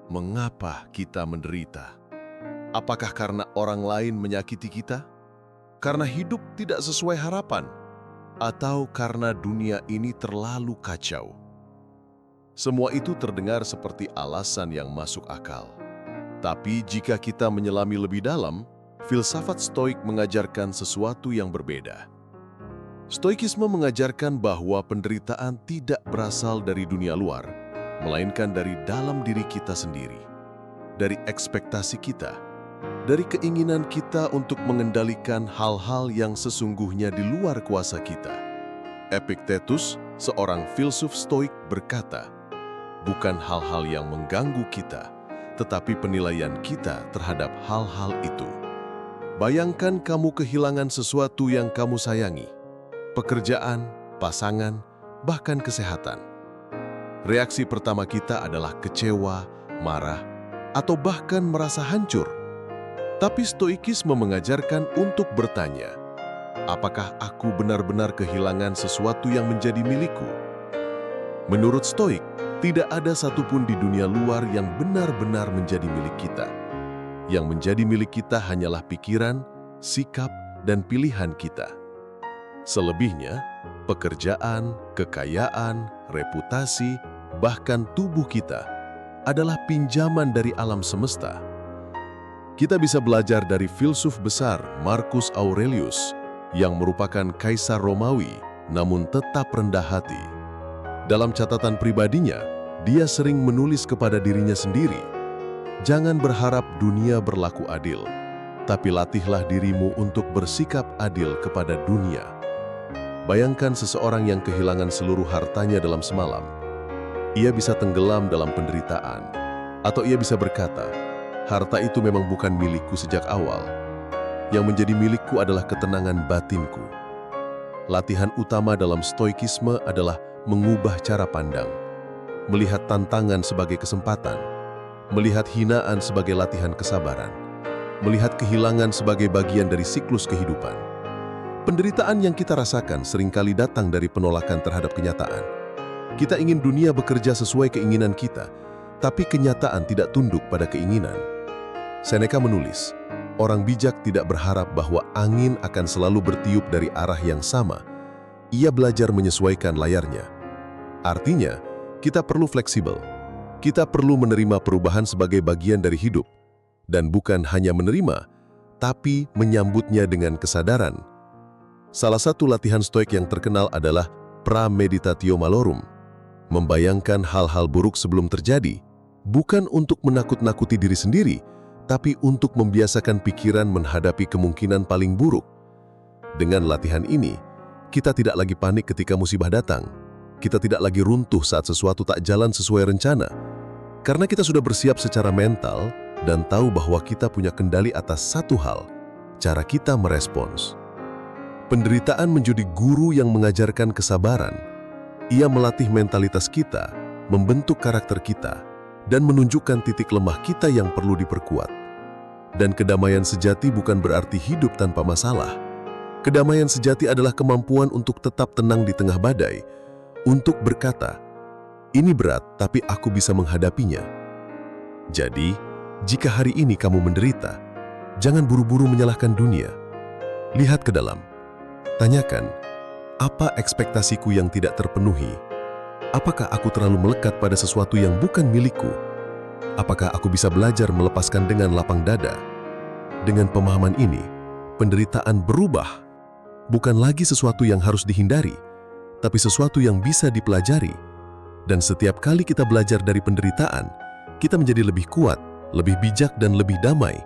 Mengapa kita menderita? Apakah karena orang lain menyakiti kita? Karena hidup tidak sesuai harapan? Atau karena dunia ini terlalu kacau? Semua itu terdengar seperti alasan yang masuk akal. Tapi jika kita menyelami lebih dalam, filsafat Stoik mengajarkan sesuatu yang berbeda. Stoikisme mengajarkan bahwa penderitaan tidak berasal dari dunia luar, melainkan dari dalam diri kita sendiri, dari ekspektasi kita, dari keinginan kita untuk mengendalikan hal-hal yang sesungguhnya di luar kuasa kita. Epictetus, seorang filsuf Stoik, berkata, bukan hal-hal yang mengganggu kita, tetapi penilaian kita terhadap hal-hal itu. Bayangkan kamu kehilangan sesuatu yang kamu sayangi, pekerjaan, pasangan, bahkan kesehatan. Reaksi pertama kita adalah kecewa, marah, atau bahkan merasa hancur. Tapi Stoikisme mengajarkan untuk bertanya, apakah aku benar-benar kehilangan sesuatu yang menjadi milikku? Menurut Stoik, tidak ada satupun di dunia luar yang benar-benar menjadi milik kita. Yang menjadi milik kita hanyalah pikiran, sikap, dan pilihan kita. Selebihnya, pekerjaan, kekayaan, reputasi, bahkan tubuh kita adalah pinjaman dari alam semesta. Kita bisa belajar dari filsuf besar Marcus Aurelius yang merupakan kaisar Romawi namun tetap rendah hati. Dalam catatan pribadinya, dia sering menulis kepada dirinya sendiri, "Jangan berharap dunia berlaku adil, tapi latihlah dirimu untuk bersikap adil kepada dunia." Bayangkan seseorang yang kehilangan seluruh hartanya dalam semalam. Ia bisa tenggelam dalam penderitaan, atau ia bisa berkata, "Harta itu memang bukan milikku sejak awal. Yang menjadi milikku adalah ketenangan batinku." Latihan utama dalam Stoikisme adalah mengubah cara pandang, melihat tantangan sebagai kesempatan, melihat hinaan sebagai latihan kesabaran, melihat kehilangan sebagai bagian dari siklus kehidupan. Penderitaan yang kita rasakan seringkali datang dari penolakan terhadap kenyataan. Kita ingin dunia bekerja sesuai keinginan kita, tapi kenyataan tidak tunduk pada keinginan. Seneca menulis, orang bijak tidak berharap bahwa angin akan selalu bertiup dari arah yang sama. Ia belajar menyesuaikan layarnya. Artinya, kita perlu fleksibel. Kita perlu menerima perubahan sebagai bagian dari hidup. Dan bukan hanya menerima, tapi menyambutnya dengan kesadaran. Salah satu latihan Stoik yang terkenal adalah premeditatio malorum. Membayangkan hal-hal buruk sebelum terjadi, bukan untuk menakut-nakuti diri sendiri, tapi untuk membiasakan pikiran menghadapi kemungkinan paling buruk. Dengan latihan ini, kita tidak lagi panik ketika musibah datang. Kita tidak lagi runtuh saat sesuatu tak jalan sesuai rencana. Karena kita sudah bersiap secara mental dan tahu bahwa kita punya kendali atas satu hal, cara kita merespons. Penderitaan menjadi guru yang mengajarkan kesabaran. Ia melatih mentalitas kita, membentuk karakter kita, dan menunjukkan titik lemah kita yang perlu diperkuat. Dan kedamaian sejati bukan berarti hidup tanpa masalah. Kedamaian sejati adalah kemampuan untuk tetap tenang di tengah badai, untuk berkata, "Ini berat, tapi aku bisa menghadapinya." Jadi, jika hari ini kamu menderita, jangan buru-buru menyalahkan dunia. Lihat ke dalam. Tanyakan, apa ekspektasiku yang tidak terpenuhi? Apakah aku terlalu melekat pada sesuatu yang bukan milikku? Apakah aku bisa belajar melepaskan dengan lapang dada? Dengan pemahaman ini, penderitaan berubah. Bukan lagi sesuatu yang harus dihindari, tapi sesuatu yang bisa dipelajari. Dan setiap kali kita belajar dari penderitaan, kita menjadi lebih kuat, lebih bijak, dan lebih damai.